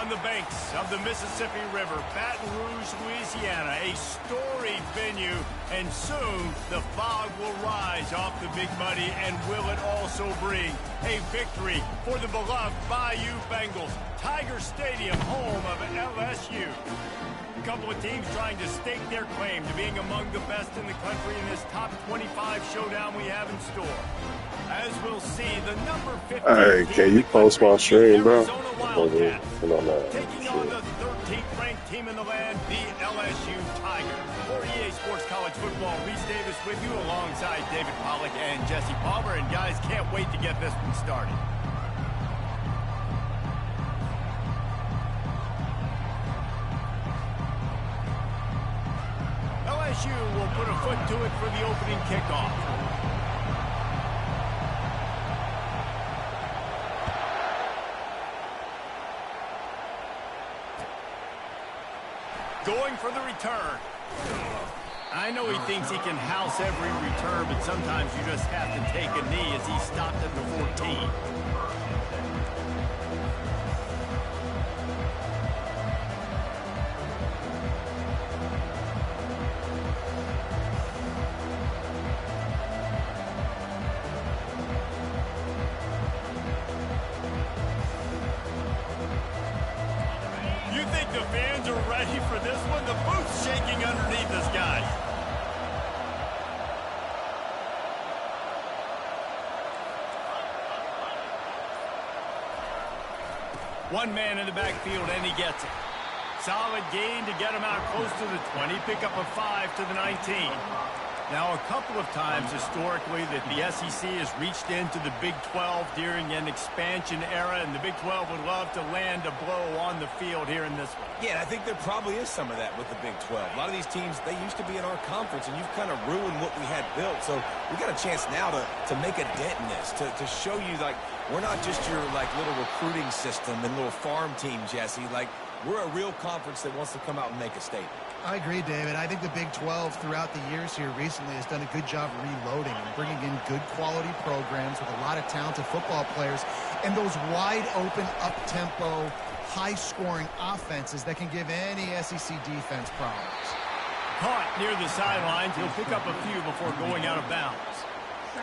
on the banks of the Mississippi River, Baton Rouge, Louisiana, a storied venue, and soon the fog will rise off the Big Muddy, and will it also bring a victory for the beloved Bayou Bengals. Tiger Stadium, home of LSU. A couple of teams trying to stake their claim to being among the best in the country in this top 25 showdown we have in store. As we'll see, the number 15 Hey, can you post my stream, bro? Wildcats, taking on the 13th ranked team in the land, the LSU Tigers. For EA Sports College Football, Reese Davis with you alongside David Pollack and Jesse Palmer. And guys, can't wait to get this one started. LSU will put a foot to it for the opening kickoff. Going for the return. I know he thinks he can house every return, but sometimes you just have to take a knee as he stopped at the 14. The fans are ready for this one. The booth's shaking underneath us, guys. One man in the backfield, and he gets it. Solid gain to get him out close to the 20. Pick up a 5 to the 19. Now, a couple of times historically that the SEC has reached into the Big 12 during an expansion era, and the Big 12 would love to land a blow on the field here in this one. Yeah, I think there probably is some of that with the Big 12. A lot of these teams, they used to be in our conference, and you've kind of ruined what we had built. So we got a chance now to make a dent in this, to show you, like, we're not just your, like, little recruiting system and little farm team, Jesse. Like, we're a real conference that wants to come out and make a statement. I agree, David. I think the Big 12 throughout the years here recently has done a good job reloading and bringing in good quality programs with a lot of talented football players and those wide open, up-tempo, high-scoring offenses that can give any SEC defense problems. Caught near the sidelines. He'll pick up a few before going out of bounds.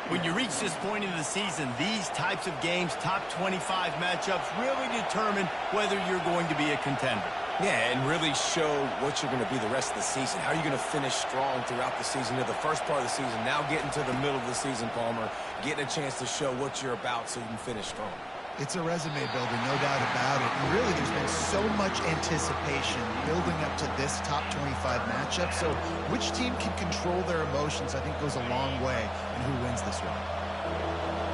When you reach this point in the season, these types of games, top 25 matchups, really determine whether you're going to be a contender. Yeah, and really show what you're going to be the rest of the season. How are you going to finish strong throughout the season, to the first part of the season, now getting to the middle of the season, Palmer, getting a chance to show what you're about so you can finish strong. It's a resume builder, no doubt about it. And really, there's been so much anticipation building up to this top 25 matchup. So which team can control their emotions, I think, goes a long way in who wins this one.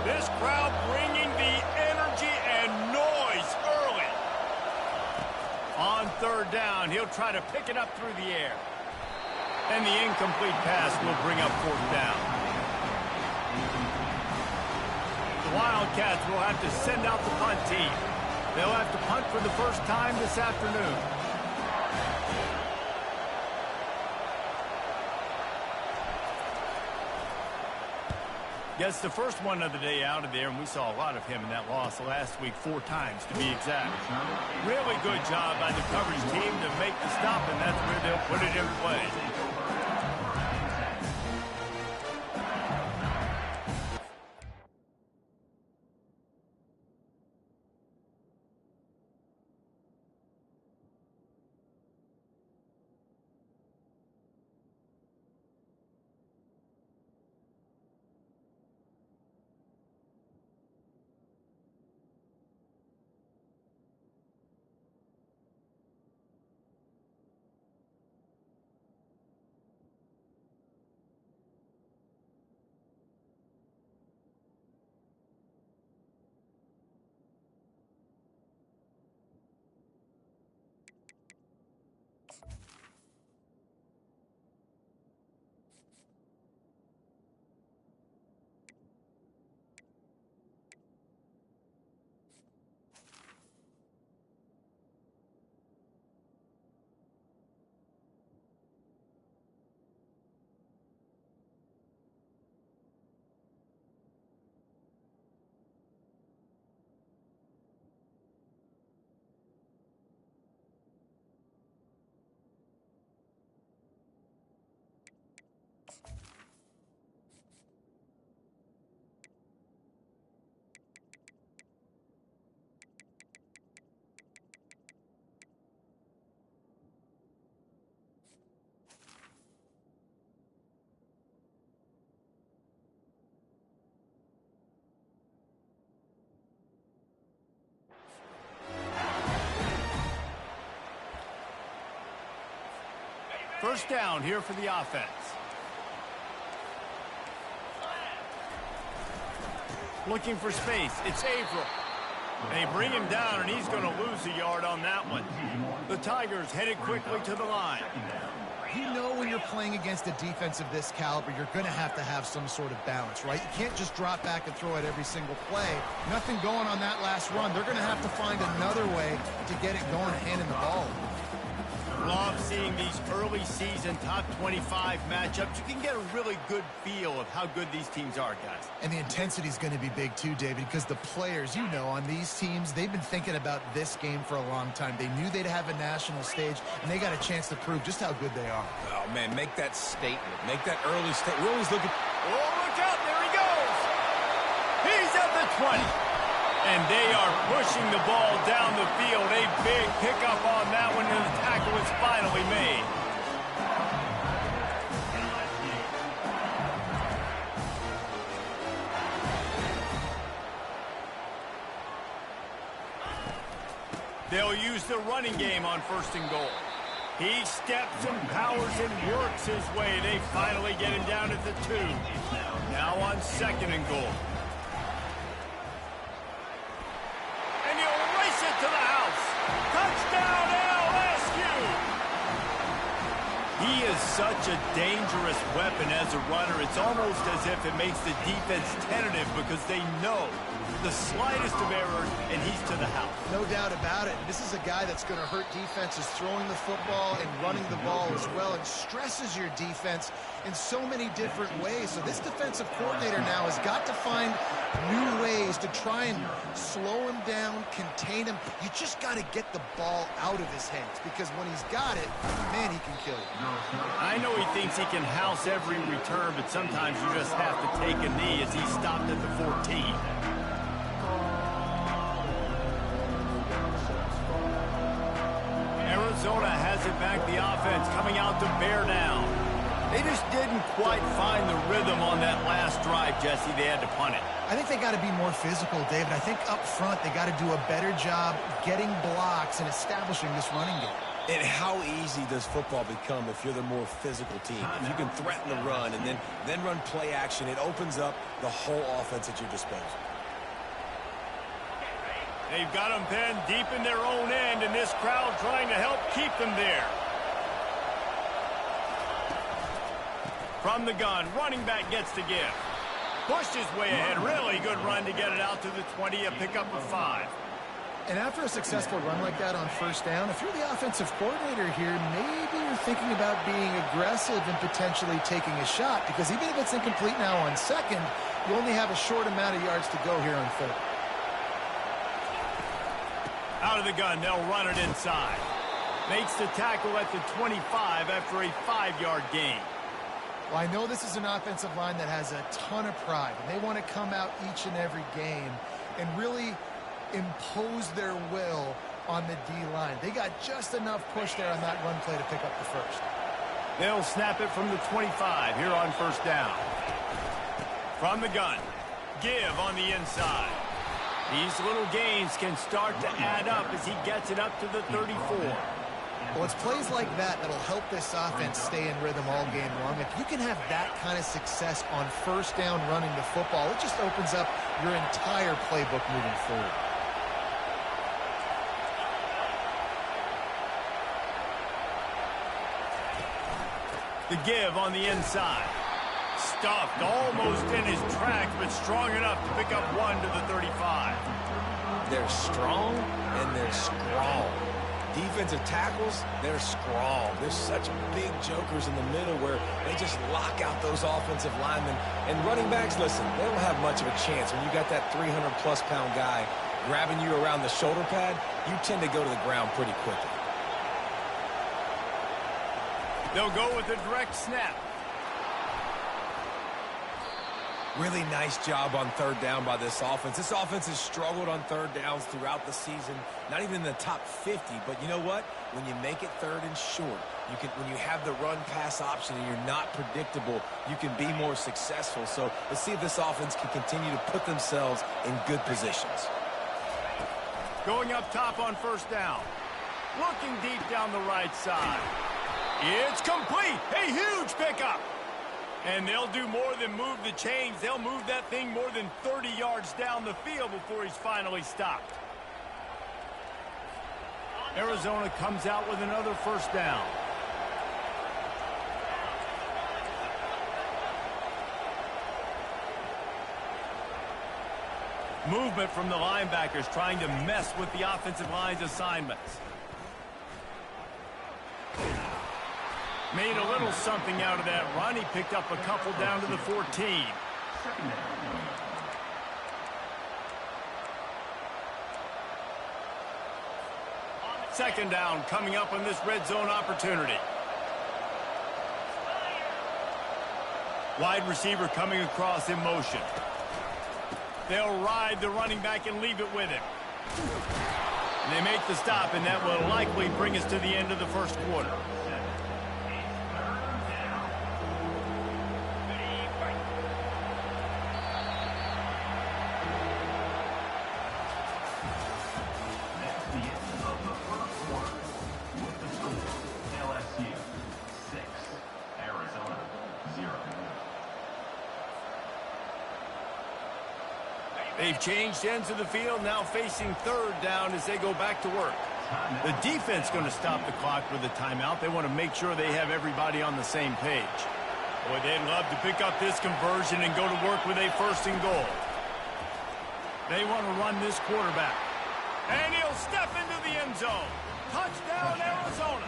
This crowd bringing the energy and noise early. On third down, he'll try to pick it up through the air. And the incomplete pass will bring up fourth down. The Wildcats will have to send out the punt team. They'll have to punt for the first time this afternoon. Gets the first one of the day out of there, and we saw a lot of him in that loss last week, 4 times to be exact. Really good job by the coverage team to make the stop, and that's where they'll put it in play. First down here for the offense. Looking for space. It's Averill. They bring him down, and he's going to lose a yard on that one. The Tigers headed quickly to the line. You know when you're playing against a defense of this caliber, you're going to have some sort of balance, right? You can't just drop back and throw it every single play. Nothing going on that last run. They're going to have to find another way to get it going, handing the ball. Love seeing these early season top 25 matchups. You can get a really good feel of how good these teams are, guys. And the intensity is going to be big too, David, because the players, you know, on these teams, they've been thinking about this game for a long time. They knew they'd have a national stage, and they got a chance to prove just how good they are. Oh, man, make that statement. Make that early statement. We're always looking. Oh, look out. There he goes. He's at the 20. And they are pushing the ball down the field. A big pickup on that one, and the tackle is finally made. They'll use the running game on 1st and goal. He steps and powers and works his way. They finally get him down at the 2. Now on 2nd and goal. To the house. Touchdown, LSU! He is such a dangerous weapon as a runner. It's almost as if it makes the defense tentative because they know the slightest of errors, and he's to the house. No doubt about it. This is a guy that's going to hurt defenses throwing the football and running the ball as well, and stresses your defense in so many different ways. So this defensive coordinator now has got to find new ways to try and slow him down, contain him. You just got to get the ball out of his hands, because when he's got it, man, he can kill you. I know he thinks he can house every return, but sometimes you just have to take a knee as he stopped at the 14. Arizona has it back, the offense coming out to bear down. They just didn't quite find the rhythm on that last drive, Jesse. They had to punt it. I think they got to be more physical, David. I think up front they got to do a better job getting blocks and establishing this running game. And how easy does football become if you're the more physical team? If you can threaten the run and then run play action, it opens up the whole offense at your disposal. They've got them pinned deep in their own end, and this crowd trying to help keep them there. From the gun, running back gets to give. Pushed his way ahead. Really good run to get it out to the 20, a pickup of 5. And after a successful run like that on 1st down, if you're the offensive coordinator here, maybe you're thinking about being aggressive and potentially taking a shot, because even if it's incomplete now on 2nd, you only have a short amount of yards to go here on 3rd. Out of the gun, they'll run it inside. Makes the tackle at the 25 after a 5-yard gain. Well, I know this is an offensive line that has a ton of pride, and they want to come out each and every game and really impose their will on the D-line. They got just enough push there on that run play to pick up the 1st. They'll snap it from the 25 here on 1st down. From the gun, give on the inside. These little gains can start to add up as he gets it up to the 34. Well, it's plays like that that'll help this offense stay in rhythm all game long. If you can have that kind of success on 1st down running the football, it just opens up your entire playbook moving forward. The give on the inside. Stuffed almost in his tracks, but strong enough to pick up 1 to the 35. They're strong and they're strong. Defensive tackles, they're strong. There's such big jokers in the middle where they just lock out those offensive linemen. And running backs, listen, they don't have much of a chance. When you got that 300-plus pound guy grabbing you around the shoulder pad, you tend to go to the ground pretty quickly. They'll go with a direct snap. Really nice job on 3rd down by this offense. This offense has struggled on 3rd downs throughout the season. Not even in the top 50, but you know what? When you make it 3rd and short, when you have the run-pass option and you're not predictable, you can be more successful. So let's see if this offense can continue to put themselves in good positions. Going up top on 1st down. Looking deep down the right side. It's complete. A huge pickup. And they'll do more than move the chains. They'll move that thing more than 30 yards down the field before he's finally stopped. Arizona comes out with another first down. Movement from the linebackers trying to mess with the offensive line's assignments. Made a little something out of that run. He picked up a couple down to the 14. Second down coming up on this red zone opportunity. Wide receiver coming across in motion. They'll ride the running back and leave it with him. They make the stop, and that will likely bring us to the end of the first quarter. They've changed ends of the field, now facing third down as they go back to work. The defense going to stop the clock with a timeout. They want to make sure they have everybody on the same page. Boy, they'd love to pick up this conversion and go to work with a first and goal. They want to run this quarterback. And he'll step into the end zone. Touchdown, Arizona.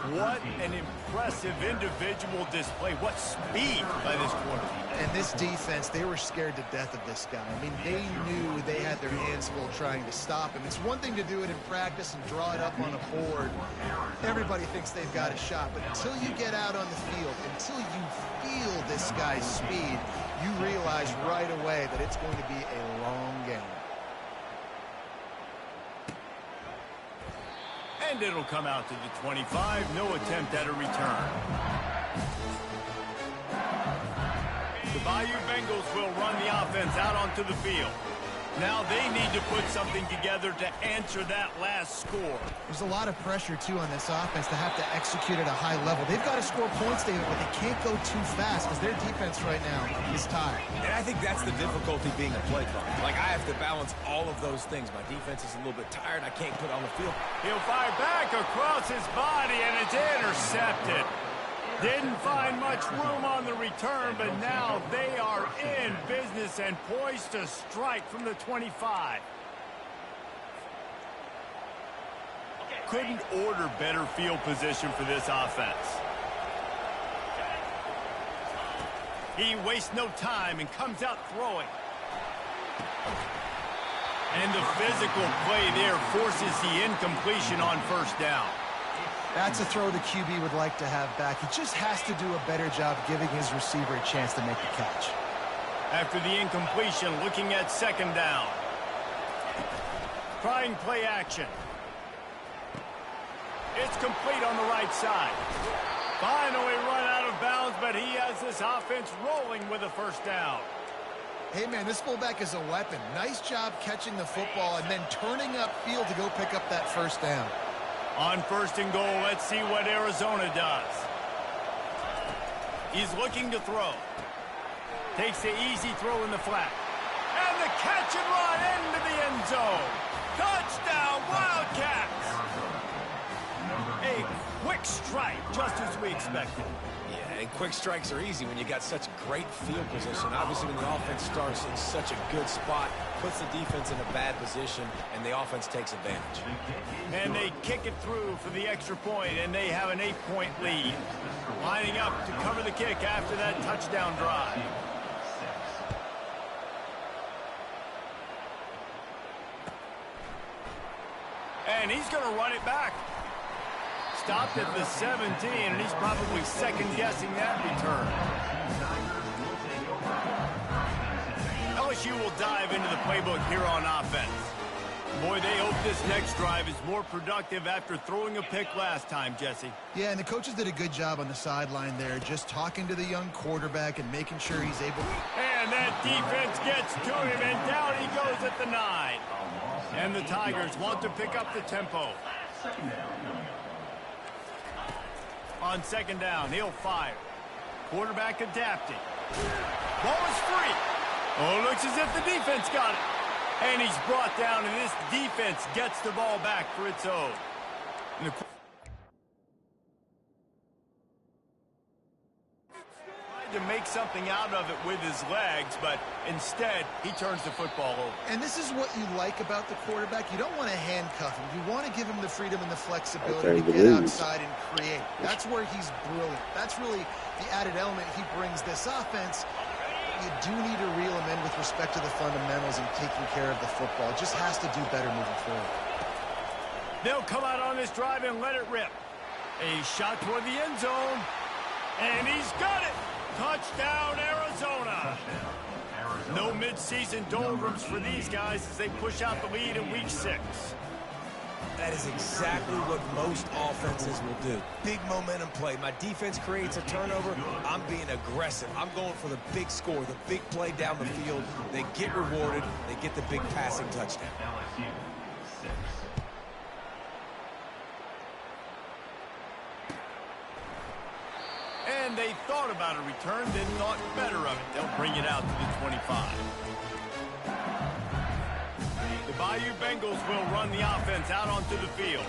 What an impressive individual display. What speed by this quarterback. And this defense, they were scared to death of this guy. I mean, they knew they had their hands full trying to stop him. It's one thing to do it in practice and draw it up on a board. Everybody thinks they've got a shot. But until you get out on the field, until you feel this guy's speed, you realize right away that it's going to be a long game. And it'll come out to the 25. No attempt at a return. The Bayou Bengals will run the offense out onto the field. Now they need to put something together to answer that last score. There's a lot of pressure, too, on this offense to have to execute at a high level. They've got to score points, David, but they can't go too fast because their defense right now is tired. And I think that's the difficulty being a play caller. Like, I have to balance all of those things. My defense is a little bit tired. I can't put it on the field. He'll fire back across his body, and it's intercepted. Didn't find much room on the return, but now they are in business and poised to strike from the 25. Couldn't order better field position for this offense. He wastes no time and comes out throwing. And the physical play there forces the incompletion on first down. That's a throw the QB would like to have back. He just has to do a better job giving his receiver a chance to make the catch. After the incompletion, looking at second down. Trying play action. It's complete on the right side. Finally run out of bounds, but he has this offense rolling with a first down. Hey, man, this fullback is a weapon. Nice job catching the football and then turning upfield to go pick up that first down. On first and goal, let's see what Arizona does. He's looking to throw. Takes the easy throw in the flat. And the catch and run into the end zone. Touchdown, Wildcats! A quick strike, just as we expected. Yeah, and quick strikes are easy when you got such great field position. Obviously, when the offense starts in such a good spot, puts the defense in a bad position, and the offense takes advantage. And they kick it through for the extra point, and they have an 8-point lead. Lining up to cover the kick after that touchdown drive. And he's going to run it back. Stopped at the 17, and he's probably second-guessing that return. LSU will dive into the playbook here on offense. Boy, they hope this next drive is more productive after throwing a pick last time, Jesse. Yeah, and the coaches did a good job on the sideline there, just talking to the young quarterback and making sure he's able. And that defense gets to him, and down he goes at the 9. And the Tigers want to pick up the tempo. On second down, he'll fire. Quarterback adapting. Ball is free. Oh, looks as if the defense got it. And he's brought down, and this defense gets the ball back for its own. To make something out of it with his legs, but instead he turns the football over. And this is what you like about the quarterback. You don't want to handcuff him. You want to give him the freedom and the flexibility to get outside and create. That's where he's brilliant. That's really the added element he brings this offense. You do need to reel him in with respect to the fundamentals and taking care of the football. Just has to do better moving forward. They'll come out on this drive and let it rip. A shot toward the end zone, and he's got it. Touchdown, Arizona. No mid-season doldrums for these guys as they push out the lead in Week 6. That is exactly what most offenses will do. Big momentum play. My defense creates a turnover. I'm being aggressive. I'm going for the big score, the big play down the field. They get rewarded. They get the big passing touchdown. And they thought about a return, then thought better of it. They'll bring it out to the 25. The Bayou Bengals will run the offense out onto the field.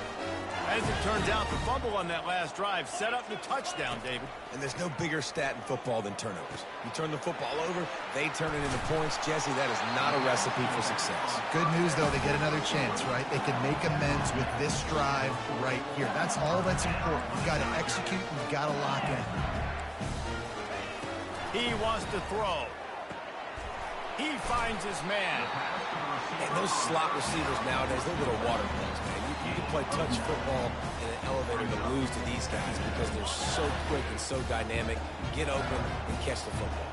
As it turns out, the fumble on that last drive set up the touchdown, David. And there's no bigger stat in football than turnovers. You turn the football over, they turn it into points. Jesse, that is not a recipe for success. Good news, though, they get another chance, right? They can make amends with this drive right here. That's all that's important. You've got to execute, you've got to lock in. He wants to throw. He finds his man. And those slot receivers nowadays, they're little water players, man. You can play touch football in an elevator to lose to these guys because they're so quick and so dynamic. Get open and catch the football.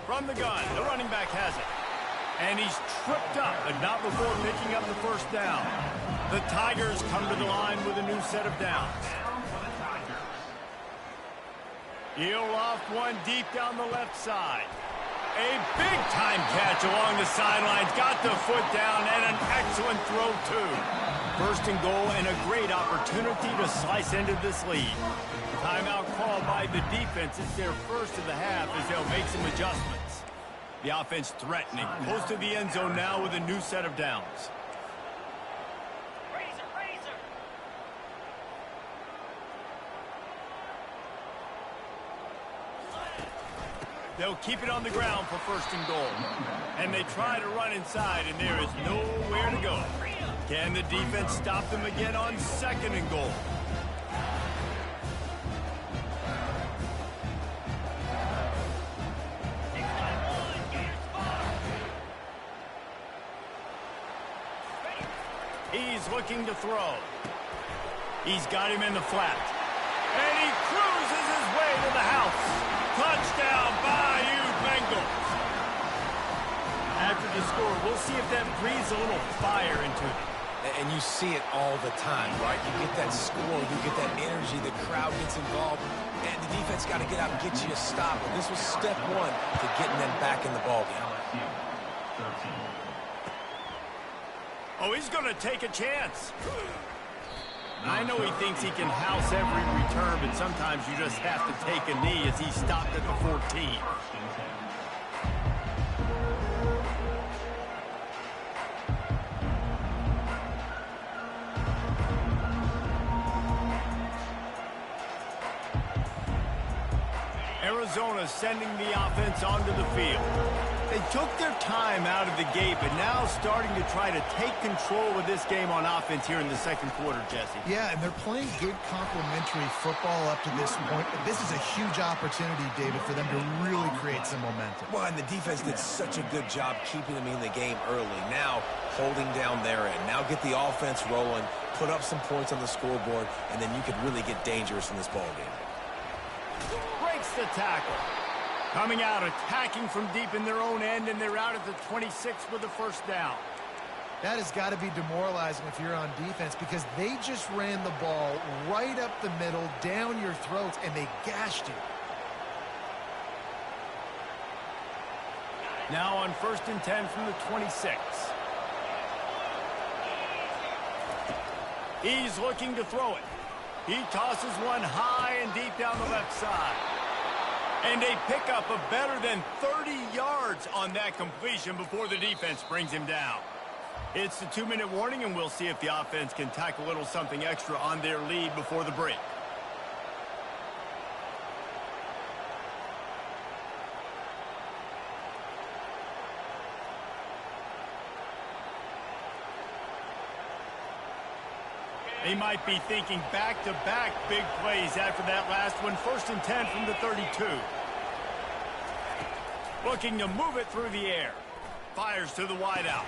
From the gun, the running back has it. And he's tripped up, but not before picking up the first down. The Tigers come to the line with a new set of downs. He'll loft one deep down the left side. A big-time catch along the sidelines. Got the foot down and an excellent throw, too. First and goal and a great opportunity to slice into this lead. Timeout called by the defense. It's their first of the half as they'll make some adjustments. The offense threatening. Close to the end zone now with a new set of downs. They'll keep it on the ground for first and goal. And they try to run inside, and there is nowhere to go. Can the defense stop them again on second and goal? He's looking to throw. He's got him in the flat. And he cruises his way to the house. Touchdown, Bayou Bengals. After the score, we'll see if that breathes a little fire into it. And you see it all the time, right? You get that score, you get that energy, the crowd gets involved, and the defense got to get out and get you a stop. And this was step one to getting them back in the ballgame. Oh, he's going to take a chance. I know he thinks he can house every return, but sometimes you just have to take a knee as he stopped at the 14. Arizona sending the offense onto the field. They took their time out of the gate, but now starting to try to take control of this game on offense here in the second quarter, Jesse. Yeah, and they're playing good complementary football up to this point. This is a huge opportunity, David, for them to really create some momentum. Well, and the defense did such a good job keeping them in the game early. Now, holding down their end. Now get the offense rolling, put up some points on the scoreboard, and then you could really get dangerous in this ballgame. Breaks the tackle. Coming out, attacking from deep in their own end, and they're out at the 26 with the first down. That has got to be demoralizing if you're on defense because they just ran the ball right up the middle, down your throats, and they gashed you. Now on 1st and 10 from the 26. He's looking to throw it. He tosses one high and deep down the left side. And they pick up a better than 30 yards on that completion before the defense brings him down. It's the 2-minute warning, and we'll see if the offense can tack a little something extra on their lead before the break. They might be thinking back-to-back big plays after that last one. 1st and 10 from the 32. Looking to move it through the air. Fires to the wideout.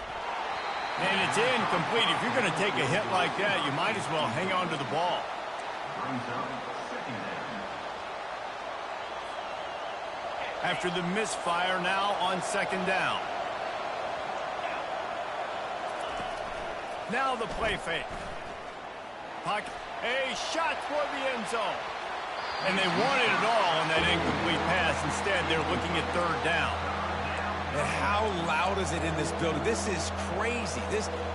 And it's incomplete. If you're going to take a hit like that, you might as well hang on to the ball. After the misfire, now on 2nd down. Now the play fake. Pocket. A shot for the end zone. And they wanted it all on that incomplete pass. Instead, they're looking at 3rd down. And how loud is it in this building? This is crazy.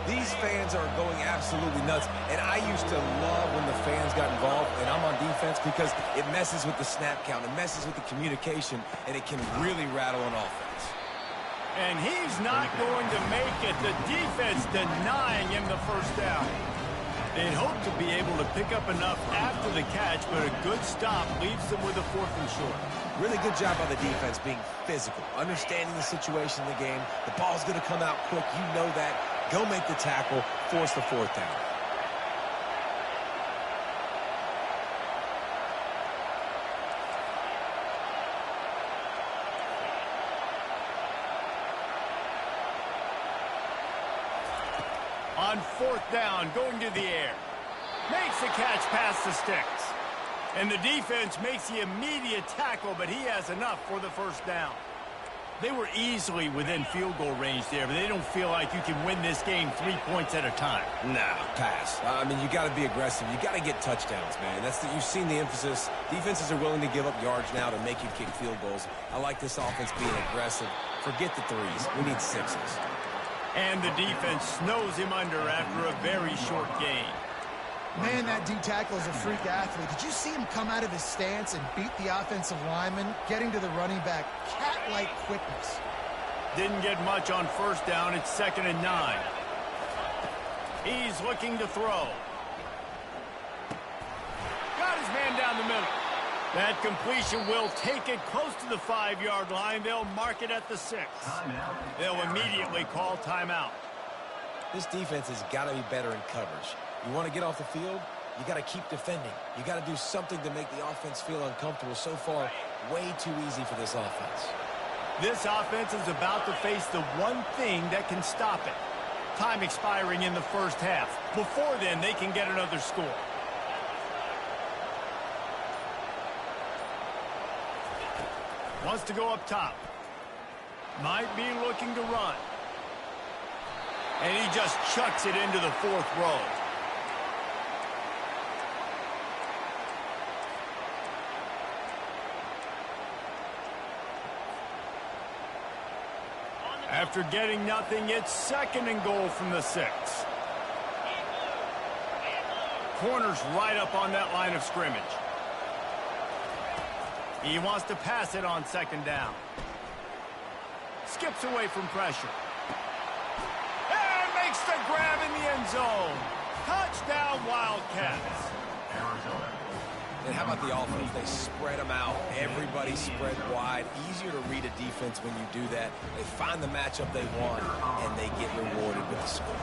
These fans are going absolutely nuts. And I used to love when the fans got involved, and I'm on defense, because it messes with the snap count. It messes with the communication, and it can really rattle an offense. And he's not going to make it. The defense denying him the 1st down. They'd hope to be able to pick up enough after the catch, but a good stop leaves them with a 4th and short. Really good job by the defense being physical, understanding the situation in the game. The ball's going to come out quick. You know that. Go make the tackle, force the 4th down. On 4th down, going to the air. Makes the catch past the sticks. And the defense makes the immediate tackle, but he has enough for the 1st down. They were easily within field goal range there, but they don't feel like you can win this game 3 points at a time. Nah, pass. I mean, you got to be aggressive. You got to get touchdowns, man. You've seen the emphasis. Defenses are willing to give up yards now to make you kick field goals. I like this offense being aggressive. Forget the 3s. We need 6s. And the defense snows him under after a very short gain. Man, that D-tackle is a freak athlete. Did you see him come out of his stance and beat the offensive lineman, getting to the running back? Cat-like quickness. Didn't get much on 1st down. It's 2nd and 9. He's looking to throw. Got his man down the middle. That completion will take it close to the 5-yard line. They'll mark it at the 6. They'll immediately call timeout. This defense has got to be better in coverage. You want to get off the field, you got to keep defending. You got to do something to make the offense feel uncomfortable. So far, way too easy for this offense. This offense is about to face the one thing that can stop it. Time expiring in the 1st half. Before then, they can get another score. Wants to go up top. Might be looking to run. And he just chucks it into the 4th row. After getting nothing, it's 2nd and goal from the 6. Corner's right up on that line of scrimmage. He wants to pass it on 2nd down. Skips away from pressure. And makes the grab in the end zone. Touchdown, Wildcats. And how about the offense? They spread them out. Everybody spread wide. Easier to read a defense when you do that. They find the matchup they want, and they get rewarded with the score.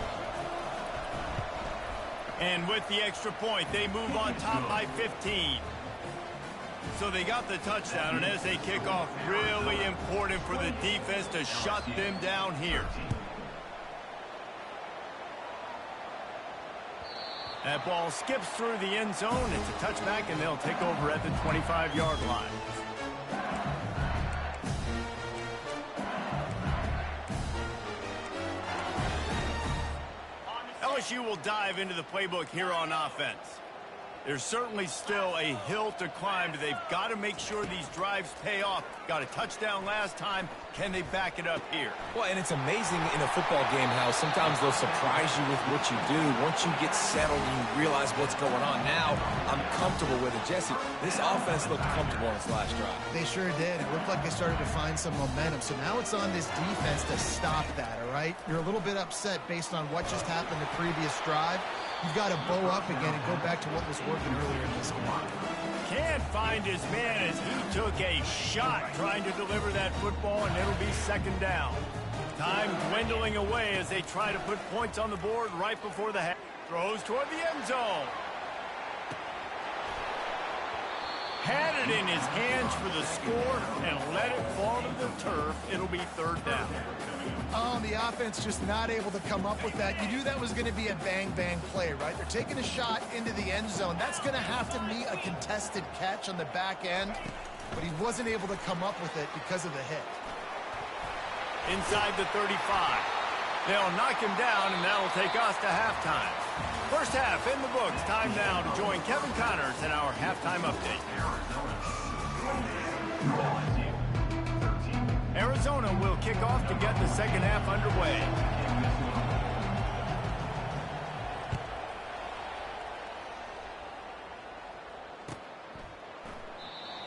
And with the extra point, they move on top by 15. So they got the touchdown, and as they kick off, really important for the defense to shut them down here. That ball skips through the end zone. It's a touchback, and they'll take over at the 25-yard line. LSU will dive into the playbook here on offense. There's certainly still a hill to climb, but they've got to make sure these drives pay off. Got a touchdown last time. Can they back it up here? Well, and it's amazing in a football game how sometimes they'll surprise you with what you do. Once you get settled and you realize what's going on, now I'm comfortable with it. Jesse, this offense looked comfortable on its last drive. They sure did. It looked like they started to find some momentum. So now it's on this defense to stop that, all right? You're a little bit upset based on what just happened the previous drive. You've got to bow up again and go back to what was working earlier in this game. Can't find his man as he took a shot trying to deliver that football, and it'll be second down. Time dwindling away as they try to put points on the board right before the half. Throws toward the end zone. Had it in his hands for the score and let it fall to the turf. It'll be third down. Oh, the offense just not able to come up with that. You knew that was going to be a bang-bang play, right? They're taking a shot into the end zone. That's going to have to be a contested catch on the back end, but he wasn't able to come up with it because of the hit. Inside the 35. They'll knock him down, and that'll take us to halftime. First half in the books. Time now to join Kevin Connors in our halftime update. Arizona will kick off to get the second half underway.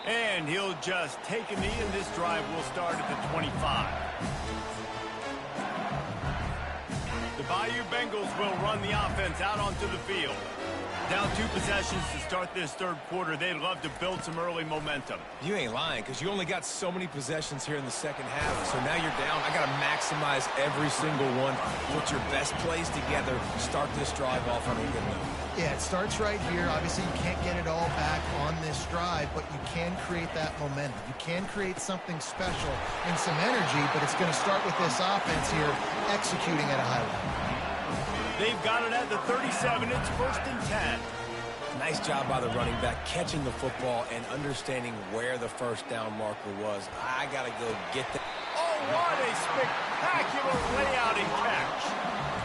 And he'll just take a knee, and this drive will start at the 25. The Bayou Bengals will run the offense out onto the field. Down 2 possessions to start this third quarter. They'd love to build some early momentum. You ain't lying, because you only got so many possessions here in the second half. So now you're down. I got to maximize every single one. Put your best plays together. Start this drive off on a good note. Yeah, it starts right here. Obviously, you can't get it all back on this drive, but you can create that momentum. You can create something special and some energy, but it's going to start with this offense here executing at a high level. They've got it at the 37. It's first and 10. Nice job by the running back catching the football and understanding where the first down marker was. I got to go get that. Oh, what a spectacular layout and catch.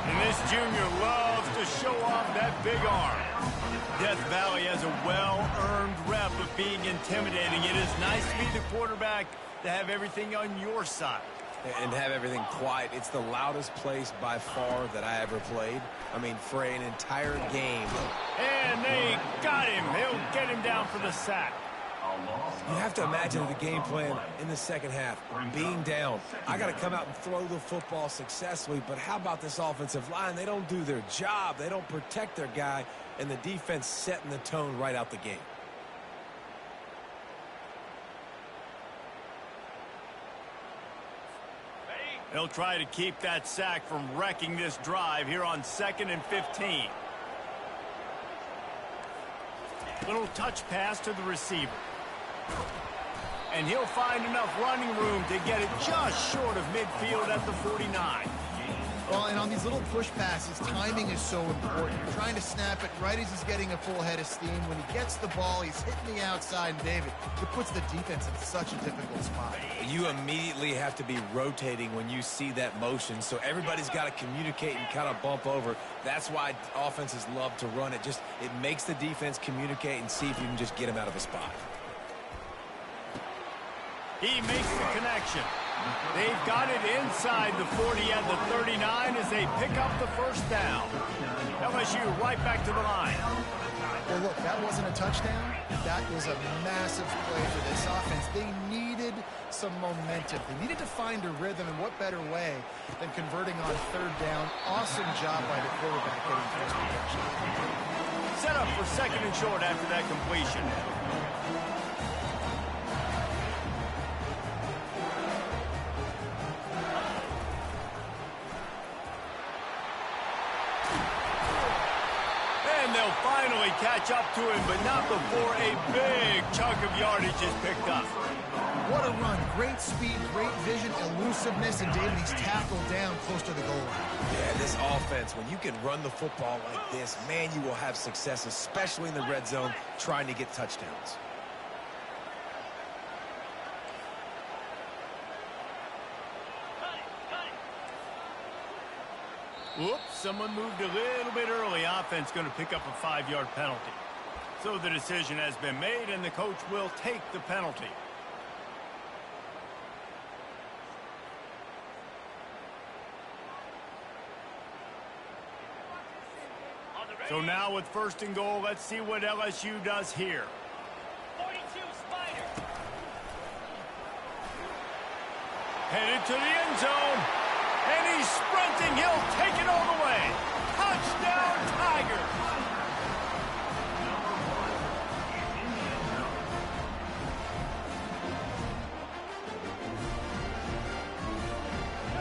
And this junior loves to show off that big arm. Death Valley has a well-earned rep of being intimidating. It is nice to be the quarterback to have everything on your side. And have everything quiet. It's the loudest place by far that I ever played. I mean, for an entire game. And they got him. They'll get him down for the sack. You have to imagine the game plan in the second half. Being down, I got to come out and throw the football successfully, but how about this offensive line? They don't do their job. They don't protect their guy, and the defense setting the tone right out the gate. They'll try to keep that sack from wrecking this drive here on 2nd and 15. Little touch pass to the receiver. And he'll find enough running room to get it just short of midfield at the 49. Well, and on these little push passes, timing is so important. You're trying to snap it right as he's getting a full head of steam. When he gets the ball, he's hitting the outside, and David, it puts the defense in such a difficult spot. You immediately have to be rotating when you see that motion, so everybody's got to communicate and kind of bump over. That's why offenses love to run it. It makes the defense communicate and see if you can just get him out of a spot. He makes the connection. They've got it inside the 40 and the 39 as they pick up the first down. LSU right back to the line. Well, look, that wasn't a touchdown. That was a massive play for this offense. They needed some momentum. They needed to find a rhythm, and what better way than converting on third down. Awesome job by the quarterback getting first protection. Set up for second and short after that completion. They'll finally catch up to him, but not before a big chunk of yardage is picked up. What a run. Great speed, great vision, elusiveness, and David, he's tackled down close to the goal line. Yeah, this offense, when you can run the football like this, man, you will have success, especially in the red zone, trying to get touchdowns. Whoops, someone moved a little bit early. Offense going to pick up a 5-yard penalty. So the decision has been made, and the coach will take the penalty. So now with first and goal, let's see what LSU does here. 42 Spider. Headed to the end zone. And he's sprinting. He'll take it all the way. Touchdown, Tigers.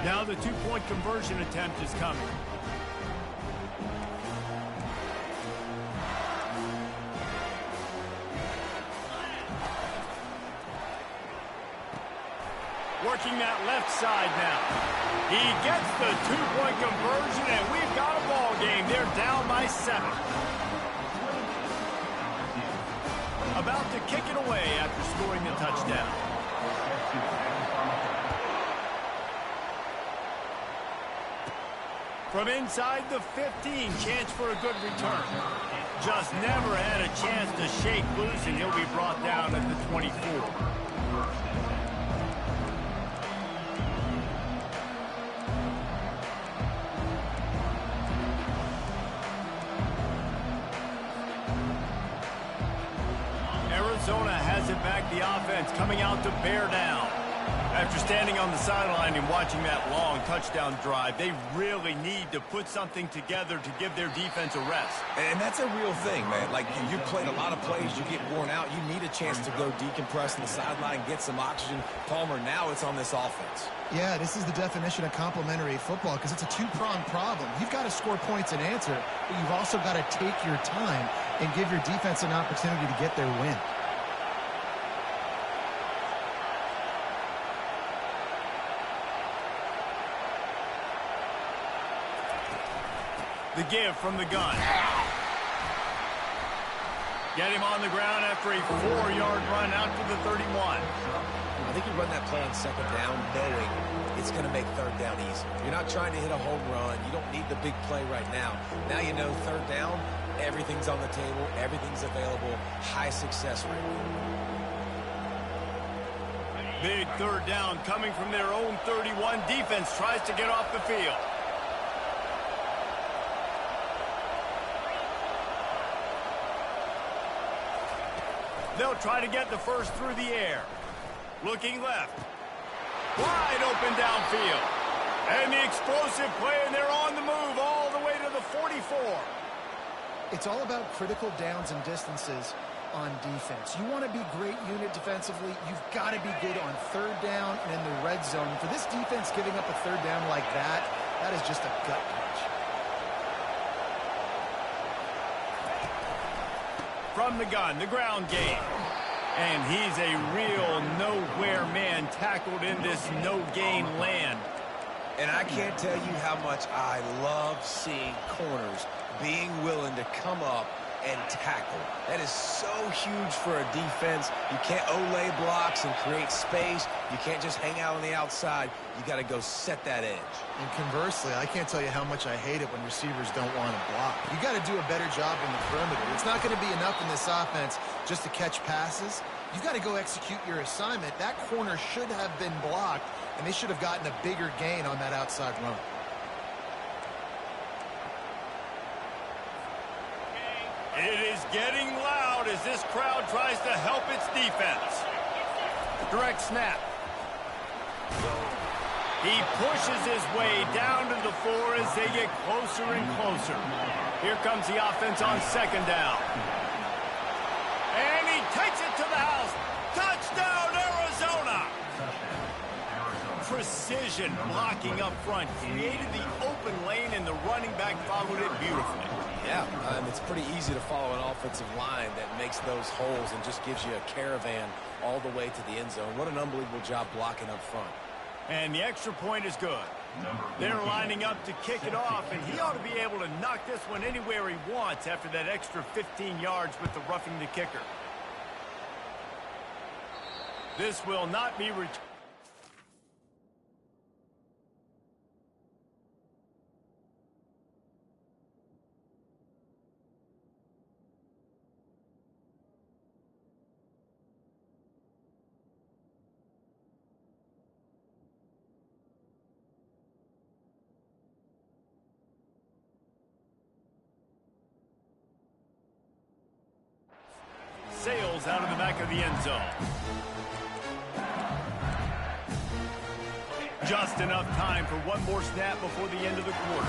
Now the two-point conversion attempt is coming. Working that left side now. He gets the two-point conversion, and we've got a ball game. They're down by 7. About to kick it away after scoring the touchdown. From inside the 15, chance for a good return. Just never had a chance to shake loose, and he'll be brought down at the 24. Arizona has it back, the offense coming out to bear down. After standing on the sideline and watching that long touchdown drive, they really need to put something together to give their defense a rest. And that's a real thing, man. Like, you played a lot of plays, you get worn out, you need a chance to go decompress on the sideline, get some oxygen. Palmer, now it's on this offense. Yeah, this is the definition of complementary football because it's a two-pronged problem. You've got to score points and answer, but you've also got to take your time and give your defense an opportunity to get their win. The give from the gun. Get him on the ground after a 4-yard run out to the 31. I think you run that play on second down knowing it's going to make third down easy. You're not trying to hit a home run. You don't need the big play right now. Now you know third down, everything's on the table, everything's available, high success rate. Big third down coming from their own 31. Defense tries to get off the field. They'll try to get the first through the air. Looking left. Wide open downfield. And the explosive play, and they're on the move all the way to the 44. It's all about critical downs and distances on defense. You want to be great unit defensively, you've got to be good on third down and in the red zone. For this defense giving up a third down like that, that is just a gut punch. From the gun, the ground game. And he's a real nowhere man tackled in this no-gain land. And I can't tell you how much I love seeing corners being willing to come up and tackle. That is so huge for a defense. You can't olay blocks and create space. You can't just hang out on the outside. You got to go set that edge. And conversely, I can't tell you how much I hate it when receivers don't want to block. You got to do a better job in the perimeter. It's not going to be enough in this offense just to catch passes. You've got to go execute your assignment. That corner should have been blocked, and they should have gotten a bigger gain on that outside run. It is getting loud as this crowd tries to help its defense. Direct snap. He pushes his way down to the floor as they get closer and closer. Here comes the offense on second down. And he takes it to the house. Touchdown, Arizona! Precision blocking up front. Created the open lane, and the running back followed it beautifully. Yeah, it's pretty easy to follow an offensive line that makes those holes and just gives you a caravan all the way to the end zone. What an unbelievable job blocking up front. And the extra point is good. They're lining up to kick it off, and he ought to be able to knock this one anywhere he wants after that extra 15 yards with the roughing the kicker. This will not be returned. sails out of the back of the end zone. Just enough time for one more snap before the end of the quarter.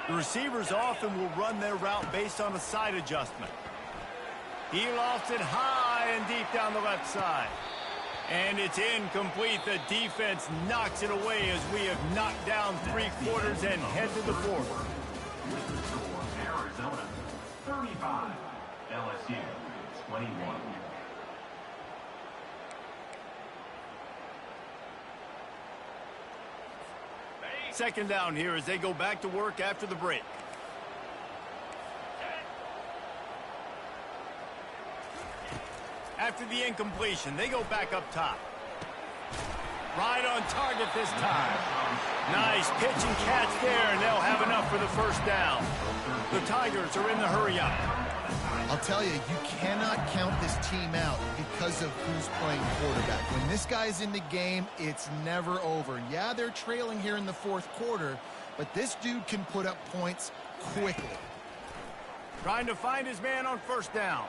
The receivers often will run their route based on a side adjustment. He lofts it high and deep down the left side. And it's incomplete. The defense knocks it away as we have knocked down 3 quarters and head to the fourth. Arizona 35, LSU 21. Second down here as they go back to work after the break. After the incompletion, they go back up top. Right on target this time. Nice pitch and catch there, and they'll have enough for the first down. The Tigers are in the hurry-up. I'll tell you, you cannot count this team out because of who's playing quarterback. When this guy's in the game, it's never over. Yeah, they're trailing here in the fourth quarter, but this dude can put up points quickly. Trying to find his man on first down.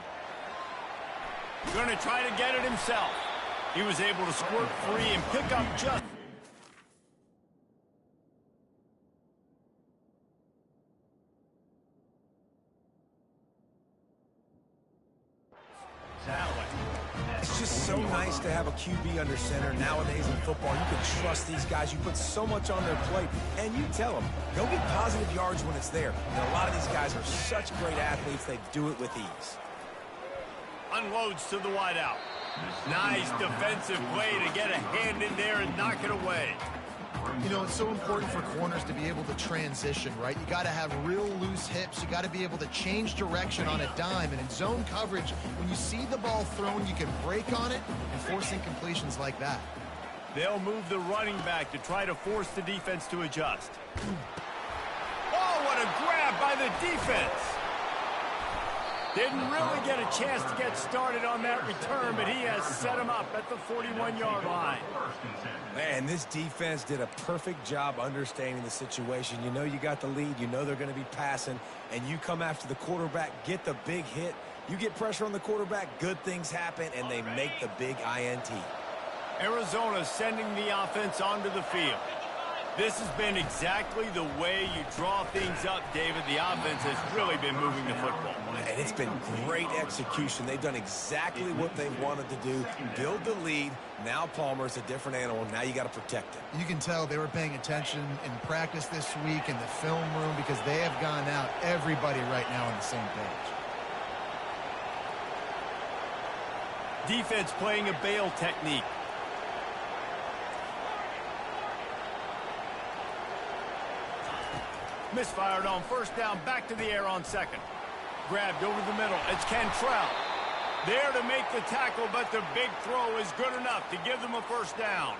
Going to try to get it himself. He was able to squirt free and pick up just... It's just so nice to have a QB under center. Nowadays in football, you can trust these guys. You put so much on their plate, and you tell them, go get positive yards when it's there. And a lot of these guys are such great athletes, they do it with ease. Unloads to the wideout. Nice defensive play to get a hand in there and knock it away. You know, it's so important for corners to be able to transition, right? You got to have real loose hips. You got to be able to change direction on a dime. And in zone coverage, when you see the ball thrown, you can break on it and force incompletions like that. They'll move the running back to try to force the defense to adjust. Oh, what a grab by the defense. Didn't really get a chance to get started on that return, but he has set him up at the 41-yard line. Man, this defense did a perfect job understanding the situation. You know you got the lead. You know they're going to be passing, and you come after the quarterback, get the big hit. You get pressure on the quarterback, good things happen, and they make the big INT. Arizona sending the offense onto the field. This has been exactly the way you draw things up, David. The offense has really been moving the football. And it's been great execution. They've done exactly what they wanted to do. Build the lead. Now Palmer's a different animal. Now you got to protect it. You can tell they were paying attention in practice this week in the film room because they have gone out, everybody right now on the same page. Defense playing a bail technique. Misfired on first down, back to the air on second. Grabbed over the middle. It's Cantrell. There to make the tackle, but the big throw is good enough to give them a first down.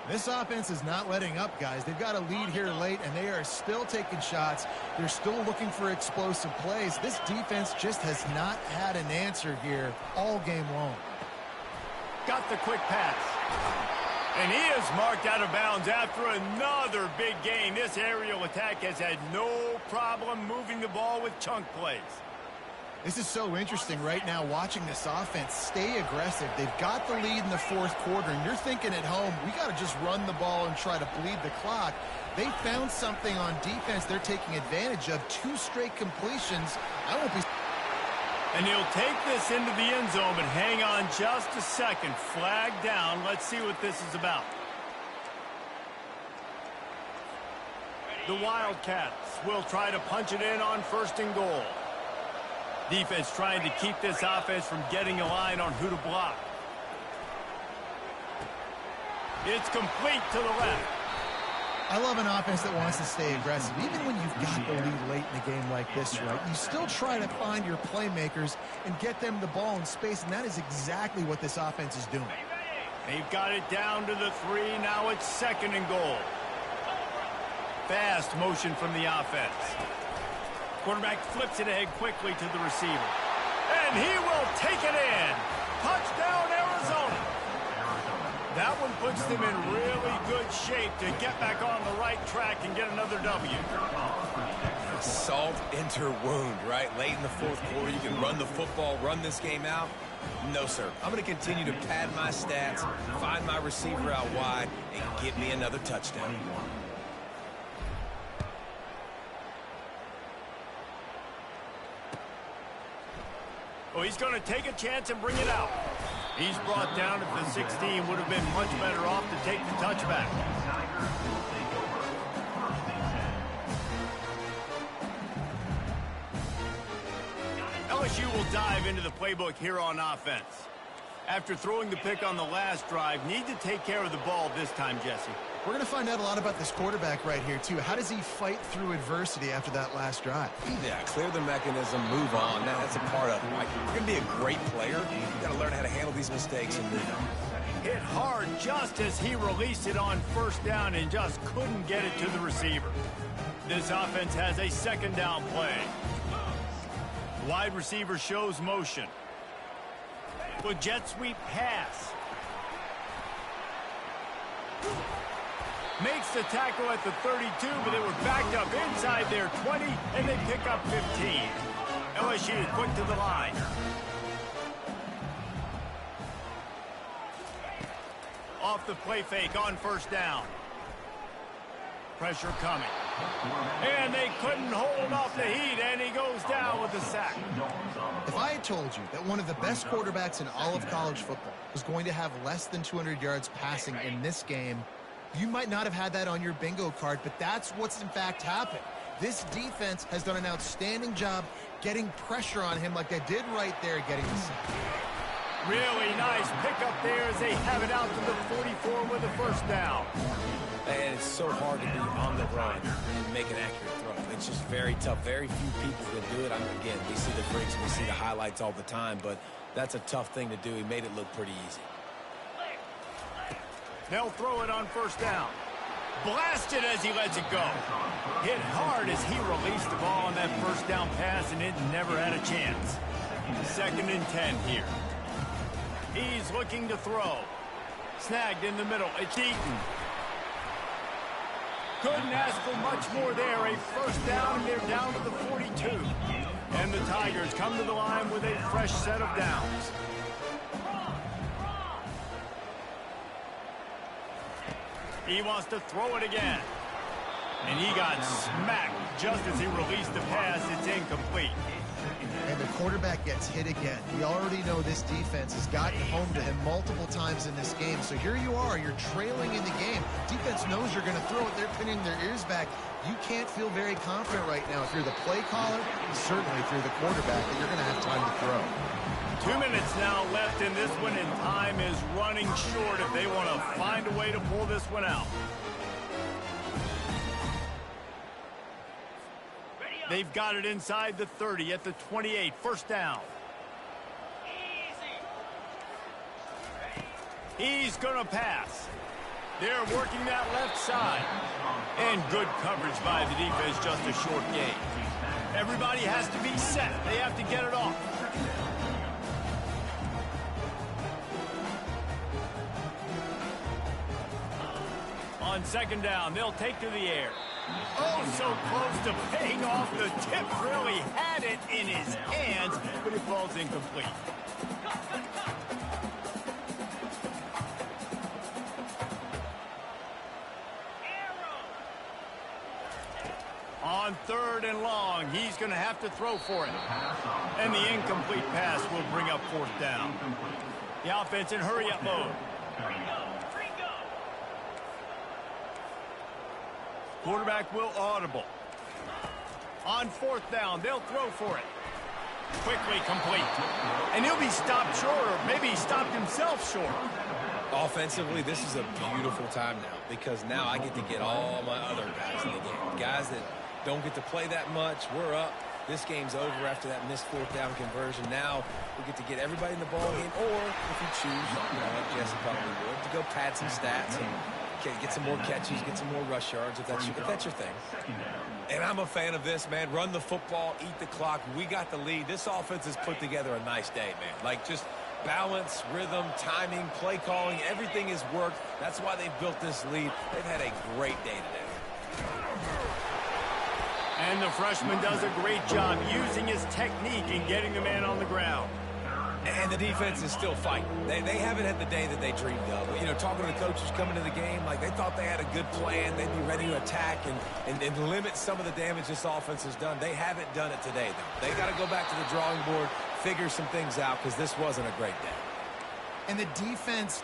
This offense is not letting up, guys. They've got a lead here late, and they are still taking shots. They're still looking for explosive plays. This defense just has not had an answer here all game long. Got the quick pass. And he is marked out of bounds after another big gain. This aerial attack has had no problem moving the ball with chunk plays. This is so interesting right now, watching this offense stay aggressive. They've got the lead in the fourth quarter, and you're thinking at home, we got to just run the ball and try to bleed the clock. They found something on defense they're taking advantage of. 2 straight completions. I won't be... And he'll take this into the end zone, but hang on just a second. Flag down. Let's see what this is about. The Wildcats will try to punch it in on first and goal. Defense trying to keep this offense from getting a line on who to block. It's complete to the left. I love an offense that wants to stay aggressive. Even when you've got the lead late in a game like this, right, you still try to find your playmakers and get them the ball in space, and that is exactly what this offense is doing. They've got it down to the 3. Now it's second and goal. Fast motion from the offense. Quarterback flips it ahead quickly to the receiver. And he will take it in. Touchdown, Arizona. That one puts them in really good shape to get back on the right track and get another W. Salt into her wound, right? Late in the fourth quarter, you can run the football, run this game out. No, sir. I'm going to continue to pad my stats, find my receiver out wide, and get me another touchdown. Oh, he's going to take a chance and bring it out. He's brought down at the 16. Would have been much better off to take the touchback. LSU will dive into the playbook here on offense. After throwing the pick on the last drive, need to take care of the ball this time, Jesse. We're going to find out a lot about this quarterback right here, too. How does he fight through adversity after that last drive? Yeah, clear the mechanism, move on. That's a part of it. Like, you're going to be a great player. You've got to learn how to handle these mistakes and move on. Hit hard just as he released it on first down and just couldn't get it to the receiver. This offense has a second down play. Wide receiver shows motion. With jet sweep pass. Makes the tackle at the 32, but they were backed up inside their 20, and they pick up 15. LSU quick to the line. Off the play fake on first down. Pressure coming. And they couldn't hold off the heat, and he goes down with the sack. If I had told you that one of the best quarterbacks in all of college football was going to have less than 200 yards passing in this game, you might not have had that on your bingo card, but that's what's in fact happened. This defense has done an outstanding job getting pressure on him like they did right there getting the sack. Really nice pickup there as they have it out to the 44 with a first down. And it's so hard to be on the run and make an accurate throw. It's just very tough. Very few people can do it. Again, we see the breaks, we see the highlights all the time, but that's a tough thing to do. He made it look pretty easy. They'll throw it on first down. Blasted as he lets it go. Hit hard as he released the ball on that first down pass, and it never had a chance. 2nd and 10 here. He's looking to throw. Snagged in the middle. It's Eaton. Couldn't ask for much more there. A first down, and they're down to the 42. And the Tigers come to the line with a fresh set of downs. He wants to throw it again. And he got smacked just as he released the pass. It's incomplete. And the quarterback gets hit again. We already know this defense has gotten home to him multiple times in this game. So here you are, you're trailing in the game. Defense knows you're going to throw it. They're pinning their ears back. You can't feel very confident right now. If you're the play caller, certainly if you're the quarterback, that you're going to have time to throw. 2 minutes now left in this one, and time is running short if they want to find a way to pull this one out. They've got it inside the 30 at the 28. First down. He's going to pass. They're working that left side. And good coverage by the defense, just a short gain. Everybody has to be set. They have to get it off. On second down, they'll take to the air. Oh, so close to paying off. The tip really had it in his hands, but it falls incomplete. On 3rd and long, he's going to have to throw for it. And the incomplete pass will bring up 4th down. The offense in hurry-up mode. Quarterback will audible. On 4th down, they'll throw for it. Quickly complete. And he'll be stopped short, or maybe he stopped himself short. Offensively, this is a beautiful time now because now I get to get all my other guys in the game. Guys that don't get to play that much. We're up. This game's over after that missed 4th down conversion. Now we get to get everybody in the ball game, or if you choose, like Jesse probably would, to go pad some stats and get some more catches, get some more rush yards if that's your thing. And I'm a fan of this, man. Run the football, eat the clock. We got the lead. This offense has put together a nice day, man. Like, just Balance, rhythm, timing, play calling, everything has worked. That's why they've built this lead. They've had a great day today. And the freshman does a great job using his technique and getting the man on the ground. And the defense is still fighting. They haven't had the day that they dreamed of. You know, talking to the coaches coming to the game, like they thought they had a good plan. They'd be ready to attack and limit some of the damage this offense has done. They haven't done it today, though. They got to go back to the drawing board, figure some things out, because this wasn't a great day. And the defense